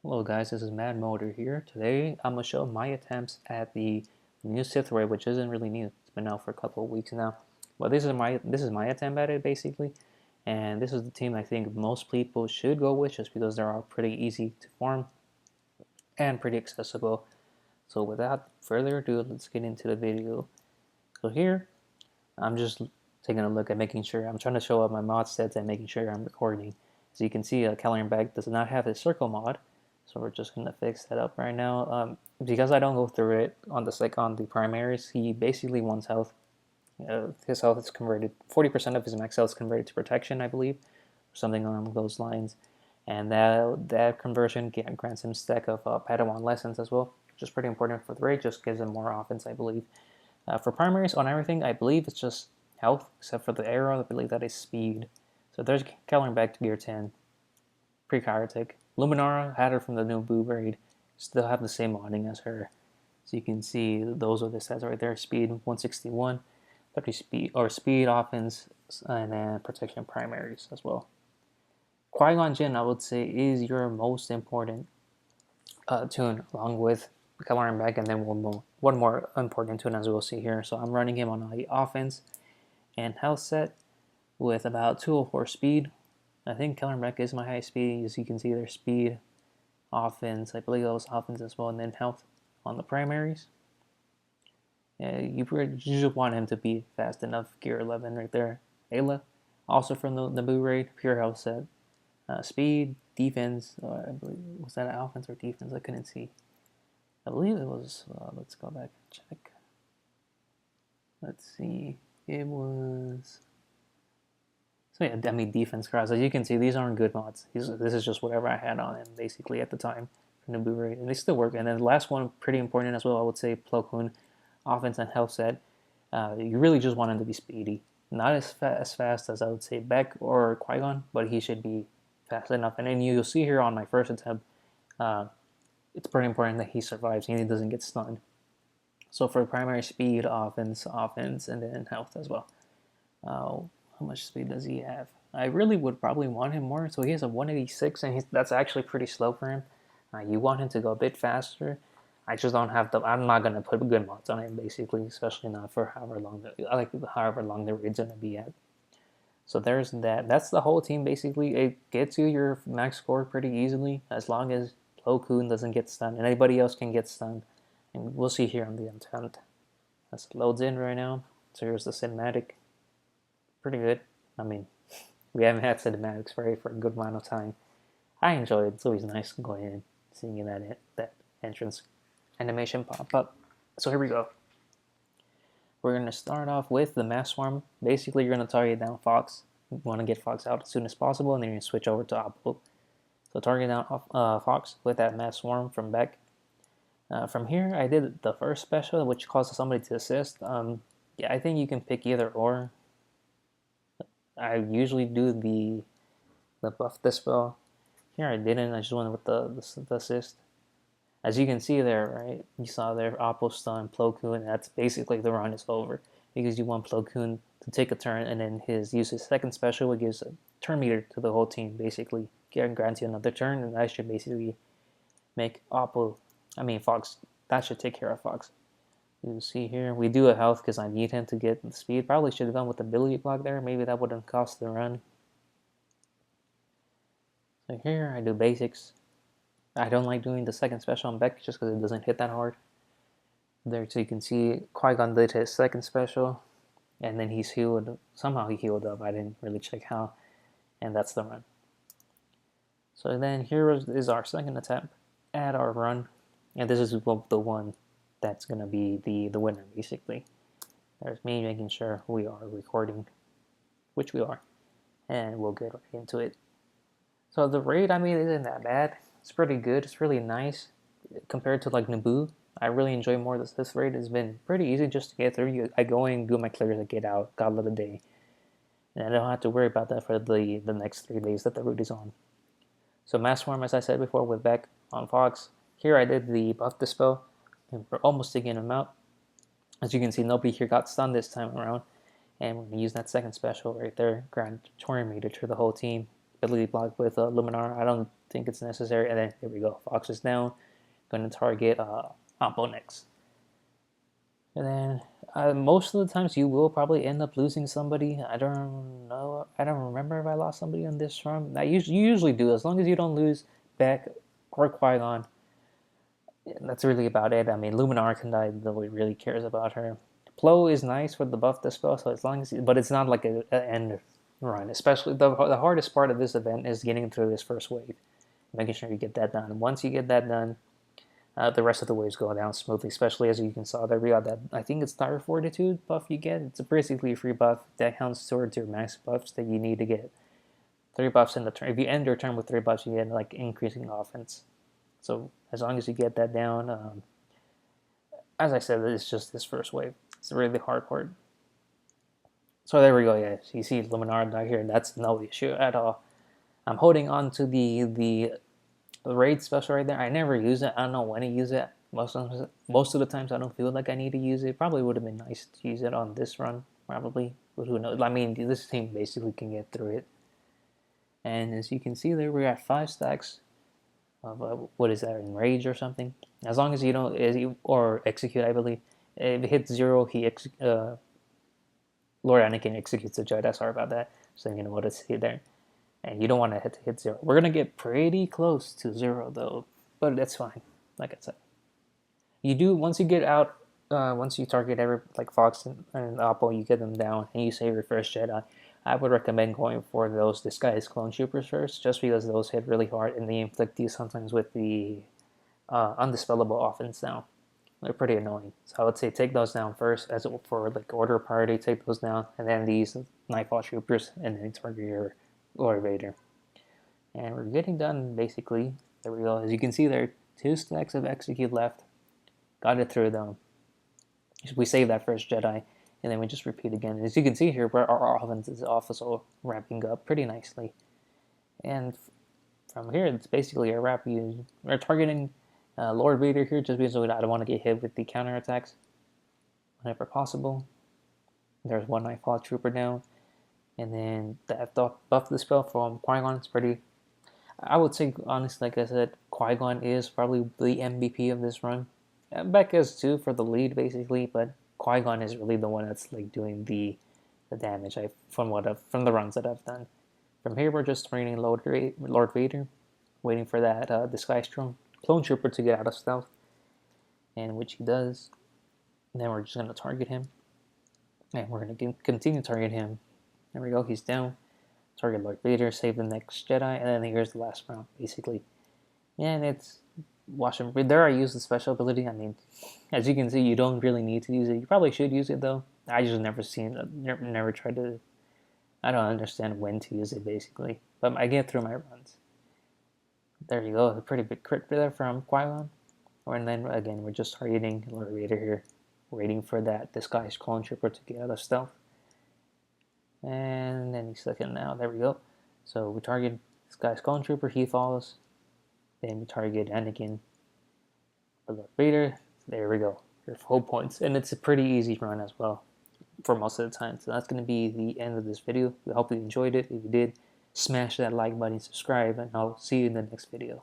Hello guys, this is Mad Motor here. Today I'm going to show my attempts at the new Sith raid, which isn't really new. It's been out for a couple of weeks now. But this is my attempt at it basically. And this is the team I think most people should go with just because they're all pretty easy to farm and pretty accessible. So without further ado, let's get into the video. So here, I'm just taking a look at making sure I'm trying to show up my mod sets and making sure I'm recording. So you can see Calorie Bag does not have a circle mod, so we're just gonna fix that up right now. Because I don't go through it on the primaries, he basically wants health. His health is converted. 40% of his max health is converted to protection, I believe, or something along those lines. And that conversion grants him a stack of Padawan lessons as well, which is pretty important for the raid. Just gives him more offense, I believe. For primaries on everything, I believe it's just health, except for the arrow. I believe that is speed. So there's Calorie back to gear 10. Pre-chirotic. Luminara had her from the new Boo raid. Still have the same modding as her. So you can see those are the stats right there. Speed 161, 30 speed offense, and then protection primaries as well. Qui-Gon Jinn, I would say, is your most important tune, along with Calorie back, and then one more important tune as we'll see here. So I'm running him on the offense and health set with about 204 speed. I think Kellen Beck is my highest speed. As you can see, their speed, offense. I believe that was offense as well, and then health on the primaries. You just want him to be fast enough. Gear 11 right there. Ayla, also from the Boo raid, pure health set. Speed, defense. I believe was that offense or defense? I couldn't see. I believe it was. Let's go back and check. Let's see. It was. So yeah, I mean defense cross. As you can see, these aren't good mods. This is just whatever I had on him basically at the time for Naboo raid, and they still work. And then the last one, pretty important as well, I would say Plo Koon, offense and health set. You really just want him to be speedy, not as fast as I would say Beck or Qui-Gon, but he should be fast enough. And then you'll see here on my first attempt, it's pretty important that he survives and he doesn't get stunned. So for primary speed, offense, and then health as well. How much speed does he have? I really would probably want him more. So he has a 186, and that's actually pretty slow for him. You want him to go a bit faster. I just don't have the. I'm not gonna put good mods on him, basically, especially not for however long the raid's gonna be at. So there's that. That's the whole team basically. It gets you your max score pretty easily as long as Plo Koon doesn't get stunned, and anybody else can get stunned. And we'll see here on the attempt. That loads in right now. So here's the cinematic. Pretty good. I mean, we haven't had cinematics for a good amount of time. I enjoy it. It's always nice going in, seeing that entrance animation pop up. So here we go. We're gonna start off with the mass swarm. Basically, you're gonna target down Fox. You want to get Fox out as soon as possible, and then you're gonna switch over to Oppo. So target down Fox with that mass swarm from Beck. From here, I did the first special, which causes somebody to assist. Yeah, I think you can pick either or. I usually do the buff dispel. Here I didn't. I just went with the assist. As you can see there, right? You saw there Oppo stun Plo Koon. That's basically the run is over because you want Plo Koon to take a turn and then use his second special, which gives a turn meter to the whole team. Basically, grants you another turn, and that should basically make Fox. That should take care of Fox. You see here, we do a health because I need him to get the speed. Probably should have gone with the ability block there. Maybe that wouldn't cost the run. So here I do basics. I don't like doing the second special on Beck just because it doesn't hit that hard. There, so you can see Qui-Gon did his second special, and then he's healed. Somehow he healed up. I didn't really check how, and that's the run. So then here is our second attempt at our run, and this is the one that's gonna be the winner basically. There's me making sure we are recording, which we are, and we'll get right into it. So the raid, isn't that bad. It's pretty good. It's really nice compared to like Naboo. I really enjoy more this raid. Has been pretty easy just to get through. I go in, do my clears, I get out, God of the day, and I don't have to worry about that for the next 3 days that the raid is on. So mass swarm, as I said before, with Beck on Fox. Here I did the buff dispel, and we're almost taking him out. As you can see, nobody here got stunned this time around, and we're gonna use that second special right there, grant turn meter to the whole team. ability block with Luminar. I don't think it's necessary. And then here we go. Fox is down. Going to target Oppo next. And then most of the times you will probably end up losing somebody. I don't know. I don't remember if I lost somebody on this run. You usually do, as long as you don't lose Beck or Qui-Gon. That's really about it. I mean, Luminar can die. Nobody really cares about her. Plo is nice for the buff dispel, so as long as, but it's not like an end run. Especially the hardest part of this event is getting through this first wave, making sure you get that done. Once you get that done, the rest of the waves go down smoothly. Especially as you can saw there, we got that. I think it's Dire Fortitude buff you get. It's basically a free buff that counts towards your max buffs that you need to get. 3 buffs in the turn. If you end your turn with 3 buffs, you get like increasing offense. So as long as you get that down, as I said, it's just this first wave. It's really the hard part. So there we go. Yeah, you see Luminar die here. That's no issue at all. I'm holding on to the raid special right there. I never use it. I don't know when to use it. Most of the times I don't feel like I need to use it. Probably would have been nice to use it on this run. Probably, but who knows? I mean, this team basically can get through it. And as you can see there, we're at 5 stacks of what is that, enrage or something. As long as you don't, or execute, I believe. If it hits 0, Lord Anakin executes the Jedi. Sorry about that. So you know what to see there. And you don't want to hit 0. We're gonna get pretty close to 0 though, but that's fine. Like I said, you do once you get out, once you target every like Fox and Oppo, you get them down and you save your first Jedi. I would recommend going for those disguised clone troopers first, just because those hit really hard and they inflict you sometimes with the undispellable offense now. They're pretty annoying. So I would say take those down first, as for like order priority, take those down, and then these Nightfall troopers, and then target your Lord Vader. And we're getting done basically. There we go. As you can see, there are 2 stacks of execute left. Got it through them. We save that first Jedi, and then we just repeat again. As you can see here, our offense is also wrapping up pretty nicely. And from here, it's basically a wrap. We're targeting Lord Vader here just because I don't want to get hit with the counterattacks whenever possible. There's one Nightfall Trooper down. And then the buff the spell from Qui-Gon is pretty... I would say, honestly, like I said, Qui-Gon is probably the MVP of this run. Beck is too for the lead, basically, but Qui-Gon is really the one that's like doing the damage from the runs that I've done. From here, we're just training Lord Vader, waiting for that disguised clone trooper to get out of stealth, and which he does. And then we're just going to target him, and we're going to continue to target him. There we go, he's down. Target Lord Vader, save the next Jedi, and then here's the last round, basically. And it's watch him. There I use the special ability. I mean, as you can see, you don't really need to use it. You probably should use it, though. I just never tried to... I don't understand when to use it, basically. But I get through my runs. There you go, a pretty big crit there from Qui-Gon. And then, again, we're just targeting Lord Vader here, waiting for that disguised clone trooper to get out of stealth. And then he's second now. There we go. So we target this guy's clone trooper. He falls. Then we target Anakin. Lord Vader. There we go. Your full points. And it's a pretty easy run as well for most of the time. So that's going to be the end of this video. I hope you enjoyed it. If you did, smash that like button, subscribe, and I'll see you in the next video.